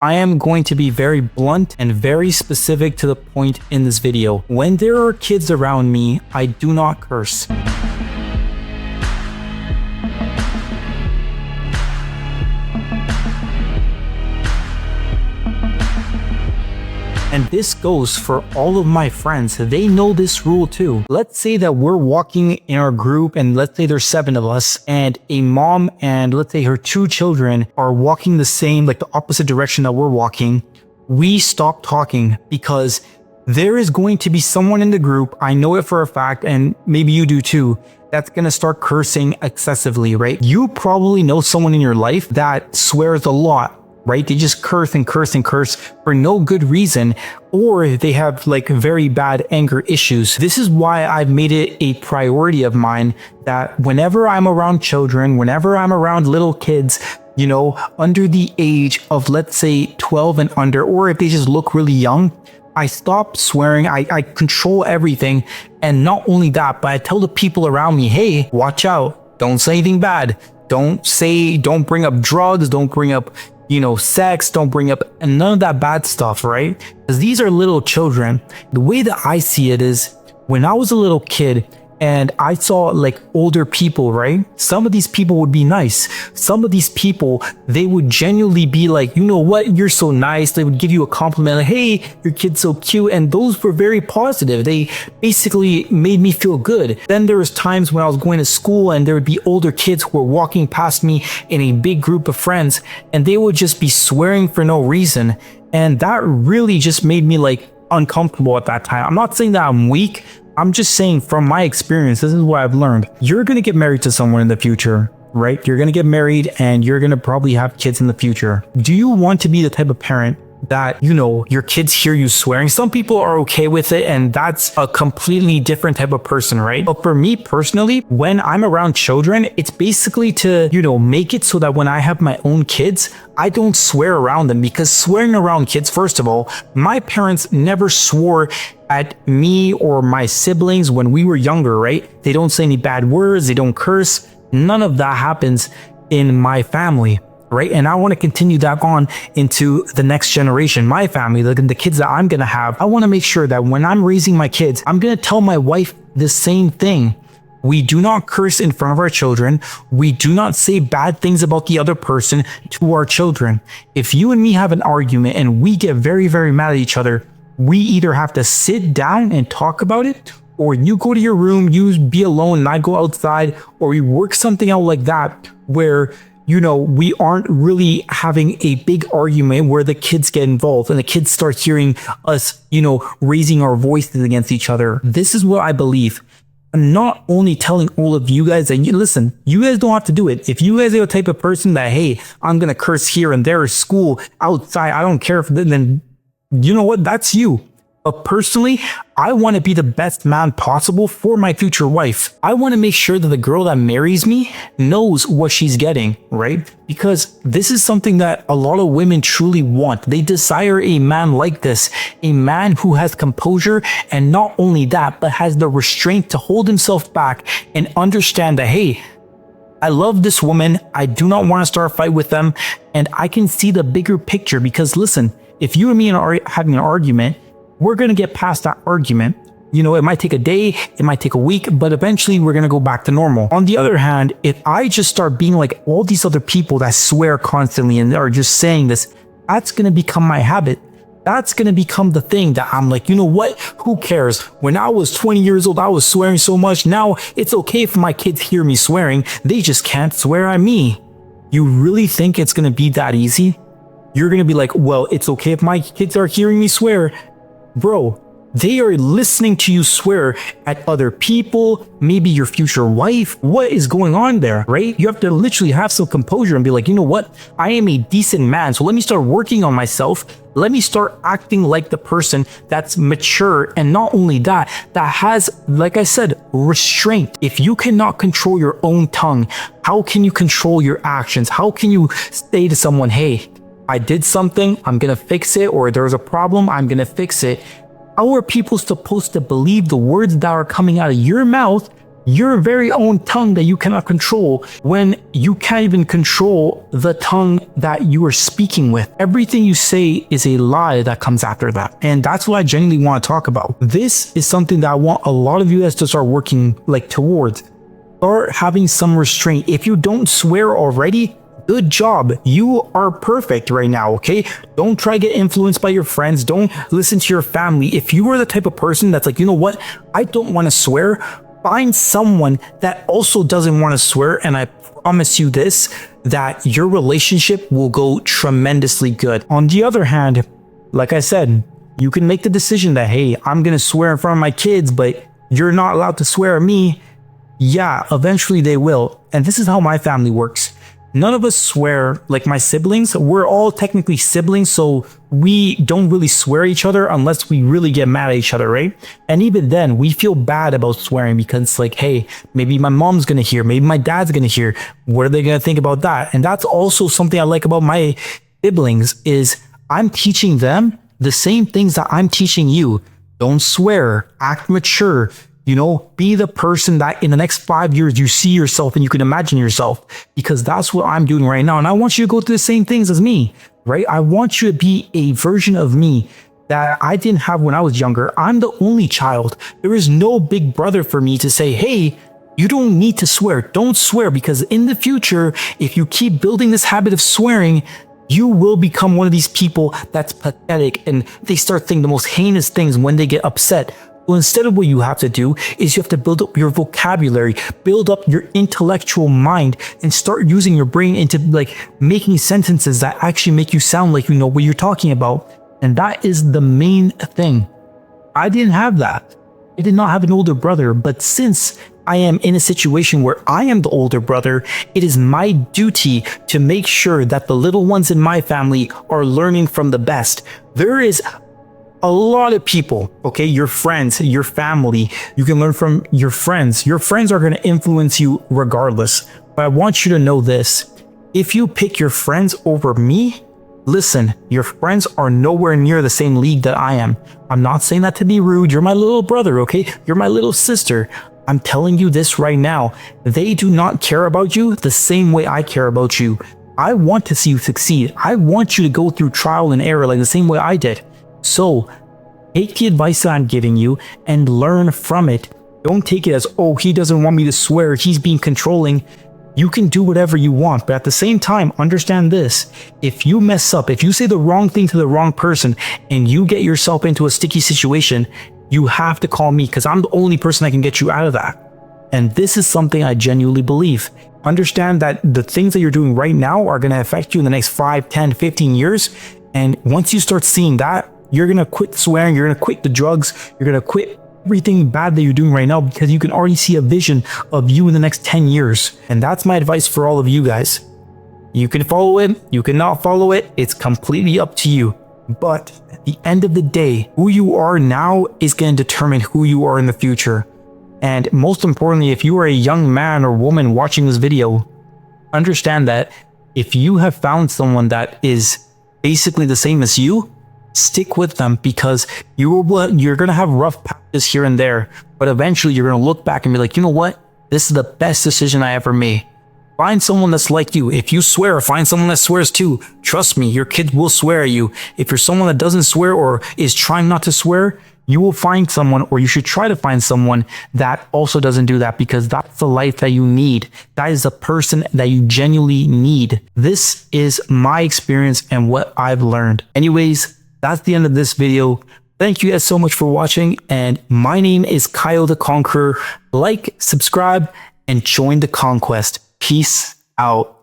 I am going to be very blunt and very specific to the point in this video. When there are kids around me, I do not curse. And this goes for all of my friends. They know this rule too. Let's say that we're walking in our group and let's say there's 7 of us and a mom and let's say her 2 children are walking the same, like the opposite direction that we're walking. We stop talking because there is going to be someone in the group, I know it for a fact, and maybe you do too, that's going to start cursing excessively, right? You probably know someone in your life that swears a lot, right? They just curse and curse and curse for no good reason, or they have like very bad anger issues. This is why I've made it a priority of mine that whenever I'm around children, whenever I'm around little kids, you know, under the age of, let's say 12 and under, or if they just look really young, I stop swearing. I control everything. And not only that, but I tell the people around me, hey, watch out. Don't say anything bad. Don't bring up drugs. Don't bring up, you know, sex, don't bring up and none of that bad stuff, right? Because these are little children. The way that I see it is when I was a little kid and I saw like older people, right? Some of these people would be nice. Some of these people, they would genuinely be like, you know what? You're so nice. They would give you a compliment like, hey, your kid's so cute. And those were very positive. They basically made me feel good. Then there was times when I was going to school and there would be older kids who were walking past me in a big group of friends and they would just be swearing for no reason. And that really just made me like uncomfortable at that time. I'm not saying that I'm weak. I'm just saying from my experience, this is what I've learned. You're going to get married to someone in the future, right? You're going to get married and you're going to probably have kids in the future. Do you want to be the type of parent that, you know, your kids hear you swearing? Some people are okay with it and that's a completely different type of person, right? But for me personally, when I'm around children, it's basically to, you know, make it so that when I have my own kids, I don't swear around them, because swearing around kids, first of all, my parents never swore at me or my siblings when we were younger, right? They don't say any bad words. They don't curse. None of that happens in my family, right? And I want to continue that on into the next generation, my family, the kids that I'm going to have. I want to make sure that when I'm raising my kids, I'm going to tell my wife the same thing. We do not curse in front of our children. We do not say bad things about the other person to our children. If you and me have an argument and we get very, very mad at each other, we either have to sit down and talk about it, or you go to your room, you be alone and I go outside, or we work something out like that where, you know, we aren't really having a big argument where the kids get involved and the kids start hearing us, you know, raising our voices against each other. This is what I believe. I'm not only telling all of you guys that you listen, you guys don't have to do it. If you guys are the type of person that, hey, I'm going to curse here and there, school, outside, I don't care if then you know what? That's you. But personally, I want to be the best man possible for my future wife. I want to make sure that the girl that marries me knows what she's getting, right? Because this is something that a lot of women truly want. They desire a man like this, a man who has composure, and not only that, but has the restraint to hold himself back and understand that, hey, I love this woman. I do not want to start a fight with them. And I can see the bigger picture, because listen, if you and me are having an argument, we're going to get past that argument. You know, it might take a day, it might take a week, but eventually we're going to go back to normal. On the other hand, if I just start being like all these other people that swear constantly and are just saying this, that's going to become my habit. That's going to become the thing that I'm like, you know what? Who cares? When I was 20 years old, I was swearing so much. Now it's okay if my kids hear me swearing. They just can't swear at me. You really think it's going to be that easy? You're going to be like, well, it's okay if my kids are hearing me swear. Bro, they are listening to you swear at other people, maybe your future wife. What is going on there, right? You have to literally have some composure and be like, you know what? I am a decent man, so let me start working on myself. Let me start acting like the person that's mature. And not only that, that has, like I said, restraint. If you cannot control your own tongue, how can you control your actions? How can you say to someone, hey, I did something, I'm gonna fix it, or there's a problem, I'm gonna fix it? How are people supposed to believe the words that are coming out of your mouth? your very own tongue that you cannot control when you can't even control the tongue that you are speaking with. Everything you say is a lie that comes after that. And that's what I genuinely want to talk about. This is something that I want a lot of you guys to start working towards. Start having some restraint. If you don't swear already, good job. You are perfect right now, okay? Don't try to get influenced by your friends. Don't listen to your family. If you are the type of person that's like, you know what? I don't want to swear. Find someone that also doesn't want to swear, and I promise you this, that your relationship will go tremendously good. On the other hand, like I said, you can make the decision that, hey, I'm going to swear in front of my kids, but you're not allowed to swear at me. Yeah, eventually they will. And this is how my family works. None of us swear like my siblings. We're all technically siblings, so we don't really swear at each other unless we really get mad at each other, right? And even then, we feel bad about swearing because it's like, hey, maybe my mom's gonna hear, maybe my dad's gonna hear. What are they gonna think about that? And that's also something I like about my siblings is I'm teaching them the same things that I'm teaching you. Don't swear, act mature. You know, be the person that in the next 5 years you see yourself and you can imagine yourself, because that's what I'm doing right now. And I want you to go through the same things as me, right? I want you to be a version of me that I didn't have when I was younger. I'm the only child. There is no big brother for me to say, hey, you don't need to swear. Don't swear, because in the future, if you keep building this habit of swearing, you will become one of these people that's pathetic and they start thinking the most heinous things when they get upset. Well, instead of what you have to do is you have to build up your vocabulary, build up your intellectual mind, and start using your brain into making sentences that actually make you sound like you know what you're talking about. And that is the main thing. I didn't have that. I did not have an older brother, but since I am in a situation where I am the older brother, it is my duty to make sure that the little ones in my family are learning from the best. There is a lot of people, okay, your friends, your family, you can learn from your friends. Your friends are going to influence you regardless. But I want you to know this. If you pick your friends over me, listen, your friends are nowhere near the same league that I am. I'm not saying that to be rude. You're my little brother, okay? You're my little sister. I'm telling you this right now. They do not care about you the same way I care about you. I want to see you succeed. I want you to go through trial and error like the same way I did. So take the advice that I'm giving you and learn from it. Don't take it as, oh, he doesn't want me to swear, he's being controlling. You can do whatever you want, but at the same time, understand this. If you mess up, if you say the wrong thing to the wrong person and you get yourself into a sticky situation, you have to call me, because I'm the only person that can get you out of that. And this is something I genuinely believe. Understand that the things that you're doing right now are going to affect you in the next 5, 10, 15 years. And once you start seeing that, you're going to quit swearing, you're going to quit the drugs, you're going to quit everything bad that you're doing right now, because you can already see a vision of you in the next 10 years. And that's my advice for all of you guys. You can follow it, you cannot follow it, it's completely up to you. But at the end of the day, who you are now is going to determine who you are in the future. And most importantly, if you are a young man or woman watching this video, understand that if you have found someone that is basically the same as you, stick with them, because you're going to have rough patches here and there, but eventually you're going to look back and be like, you know what? This is the best decision I ever made. Find someone that's like you. If you swear, find someone that swears too. Trust me, your kids will swear at you. If you're someone that doesn't swear or is trying not to swear, you will find someone, or you should try to find someone that also doesn't do that, because that's the life that you need. That is the person that you genuinely need. This is my experience and what I've learned. Anyways, that's the end of this video. Thank you guys so much for watching, and my name is Kyle the Conqueror. Like, subscribe, and join the conquest. Peace out.